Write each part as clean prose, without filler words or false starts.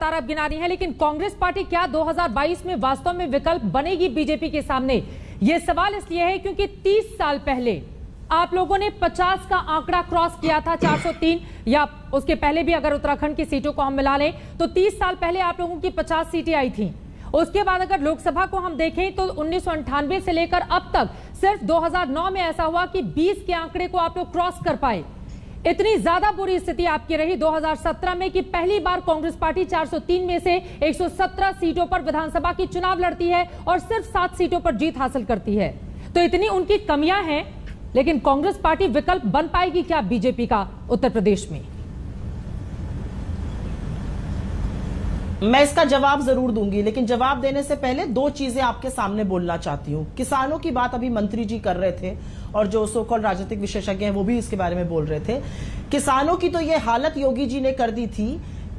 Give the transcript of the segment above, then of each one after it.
तारा गिना रही है, लेकिन कांग्रेस पार्टी क्या 2022 में वास्तव में विकल्प बनेगी बीजेपी के सामने? यह सवाल इसलिए है क्योंकि 30 साल पहले आप लोगों ने 50 का आंकड़ा क्रॉस किया था, 403 या उसके पहले भी अगर उत्तराखंड की सीटों को हम मिला लें तो 30 साल पहले आप लोगों की 50 सीटें आई थी। उसके बाद अगर लोकसभा को हम देखें तो 1998 से लेकर अब तक सिर्फ 2009 में ऐसा हुआ कि 20 के आंकड़े को आप लोग क्रॉस कर पाए। इतनी ज्यादा बुरी स्थिति आपकी रही 2017 में कि पहली बार कांग्रेस पार्टी 403 में से 117 सीटों पर विधानसभा की चुनाव लड़ती है और सिर्फ 7 सीटों पर जीत हासिल करती है। तो इतनी उनकी कमियां हैं, लेकिन कांग्रेस पार्टी विकल्प बन पाएगी क्या बीजेपी का उत्तर प्रदेश में? मैं इसका जवाब जरूर दूंगी, लेकिन जवाब देने से पहले दो चीजें आपके सामने बोलना चाहती हूं। किसानों की बात अभी मंत्री जी कर रहे थे और जो सो कॉल्ड राजनीतिक विशेषज्ञ हैं वो भी इसके बारे में बोल रहे थे। किसानों की तो ये हालत योगी जी ने कर दी थी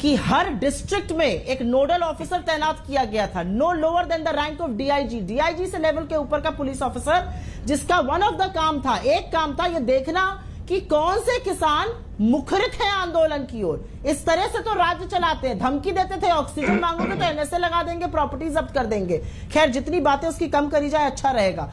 कि हर डिस्ट्रिक्ट में एक नोडल ऑफिसर तैनात किया गया था, no lower than the rank of DIG से लेवल के ऊपर का पुलिस ऑफिसर, जिसका वन ऑफ द काम था, एक काम था ये देखना कि कौन से किसान मुखरित है आंदोलन की ओर। इस तरह से तो राज्य चलाते हैं, धमकी देते थे ऑक्सीजन मांगोगे तो एनएसए लगा देंगे, प्रॉपर्टी जब्त कर देंगे। खैर जितनी बातें उसकी कम करी जाए अच्छा रहेगा।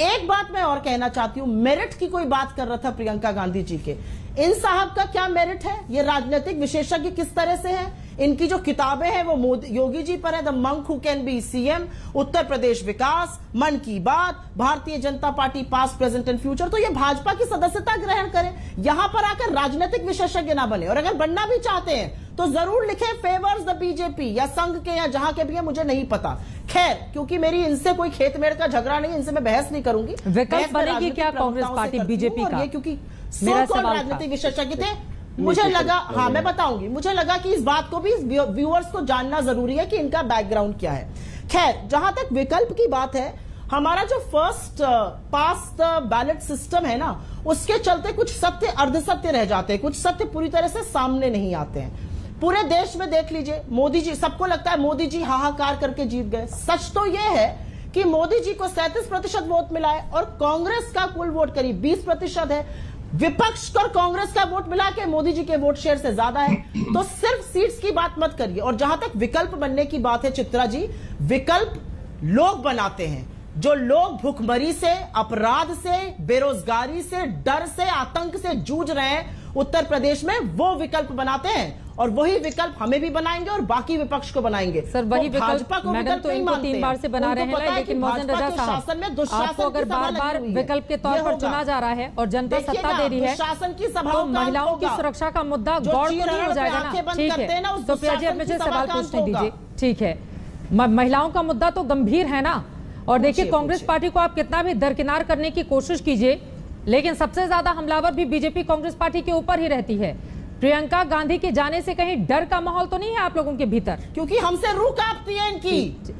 एक बात मैं और कहना चाहती हूं, मेरिट की कोई बात कर रहा था प्रियंका गांधी जी के, इन साहब का क्या मेरिट है? ये राजनीतिक विशेषज्ञ किस तरह से हैं? इनकी जो किताबें हैं वो योगी जी पर है, the monk who can be CM, Uttar Pradesh विकास, Mann Ki Baat, Bharatiya Janata Party past present and future. तो ये भाजपा की सदस्यता ग्रहण करें, यहां पर आकर राजनीतिक विशेषज्ञ ना बने, और अगर बनना भी चाहते हैं तो जरूर लिखें फेवर्स द बीजेपी या संघ के या जहां के भी है, मुझे नहीं पता। खैर क्योंकि मेरी इनसे कोई खेतमेड़ का झगड़ा नहीं, इनसे मैं बहस नहीं करूंगी। विकल्प बनेगी क्या कांग्रेस पार्टी बीजेपी का? क्योंकि राजनीतिक विशेषज्ञ थे, मुझे लगा, हाँ मैं बताऊंगी, मुझे लगा कि इस बात को भी व्यूअर्स को जानना जरूरी है कि इनका बैकग्राउंड क्या है। खैर जहां तक विकल्प की बात है, हमारा जो फर्स्ट पास्ट बैलेट सिस्टम है ना, उसके चलते कुछ सत्य अर्धसत्य रह जाते हैं, कुछ सत्य पूरी तरह से सामने नहीं आते हैं। पूरे देश में देख लीजिए, मोदी जी, सबको लगता है मोदी जी हाहाकार करके जीत गए। सच तो यह है कि मोदी जी को 37% वोट मिला है और कांग्रेस का कुल वोट करीब 20% है। विपक्ष और कांग्रेस का वोट मिला के मोदी जी के वोट शेयर से ज्यादा है। तो सिर्फ सीट्स की बात मत करिए। और जहां तक विकल्प बनने की बात है चित्रा जी, विकल्प लोग बनाते हैं। जो लोग भुखमरी से, अपराध से, बेरोजगारी से, डर से, आतंक से जूझ रहे हैं उत्तर प्रदेश में, वो विकल्प बनाते हैं और वही विकल्प हमें भी बनाएंगे और बाकी विपक्ष को बनाएंगे। सर वही भाजपा को विकल्प तो इनको 3 बार से बना रहे हैं, लेकिन मौजूद रजा साहब आपको अगर बार-बार विकल्प के तौर पर चुना जा रहा है और जनता सत्ता दे रही है, शासन की सभा तो महिलाओं की सुरक्षा का मुद्दा गौर तो नहीं हो जाएगा ना? ठीक है, तो प्रिया जी अब मुझे सवाल पूछने दीजिए। ठीक है, महिलाओं का मुद्दा तो गंभीर है ना, और देखिए कांग्रेस पार्टी को आप कितना भी दरकिनार करने की कोशिश कीजिए, लेकिन सबसे ज्यादा हमलावर भी बीजेपी कांग्रेस पार्टी के ऊपर ही रहती है। प्रियंका गांधी के जाने से कहीं डर का माहौल तो नहीं है आप लोगों के भीतर? क्योंकि हमसे रूह कांपती है इनकी,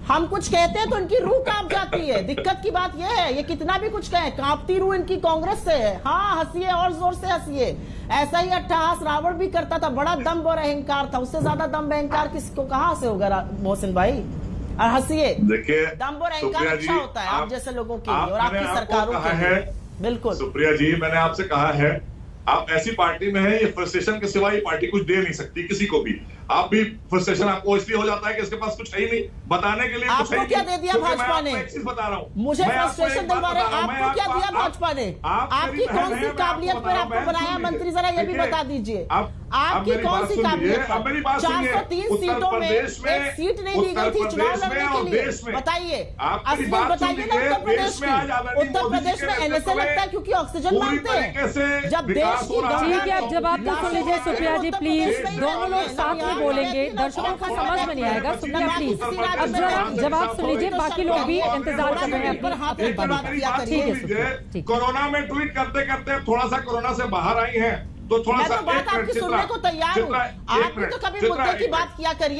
हम कुछ कहते हैं तो इनकी रूह कांप जाती है। दिक्कत की बात यह है, ये कितना भी कुछ कहे, कांपती रूह इनकी कांग्रेस से है। हाँ हंसिए और जोर से हंसिए, ऐसा ही अट्टहास रावण भी करता था, बड़ा दम्भ और अहंकार था, उससे ज्यादा दम्भ अहंकार किसको कहां से होगा मोहसिन भाई? और हंसिए, देखिए दम्भ और अहंकार अच्छा होता है आप जैसे लोगों के लिए और आपकी सरकारों के लिए। बिल्कुल सुप्रिया जी, मैंने आपसे कहा है आप ऐसी पार्टी में हैं, ये फ्रस्ट्रेशन के सिवा ये पार्टी कुछ दे नहीं सकती किसी को भी। आप भी फ्रस्ट्रेशन आपको इसलिए हो जाता है कि इसके पास कुछ है ही नहीं बताने के लिए। आपको क्या दे दिया भाजपा ने? एक चीज बता रहा हूँ, मुझे फ्रस्ट्रेशन दिलवा रहे हैं। आपको क्या दिया भाजपा ने? आपकी कौन सी काबिलियत पर आपको बनाया मंत्री, जरा ये भी बता दीजिए। आपकी कौन सी काबिलियत? 403 सीटों में एक सीट नहीं दी गई थी चुनाव लड़ने के लिए, बताइए असलियत बताइए ना। उत्तर प्रदेश में एनएसए लगता है क्योंकि ऑक्सीजन मांगते हैं। जब देश की ठीक है, जवाब तो सुन लीजिए सुप्रिया जी प्लीज, दोनों लोग साथ में बोलेंगे, दर्शकों को समझ में नहीं आएगा। सुप्रिया प्लीज अब जवाब सुन लीजिए, बाकी लोग भी इंतजार कर रहे हैं। ठीक है सुप्रिया। कोरोना में ट्वीट करते करते थोड़ा सा कोरोना से बाहर आई है तो थोड़ा सा बात आपकी सुनने को तैयार हूँ। आप भी तो कभी मुद्दे की बात किया करिए।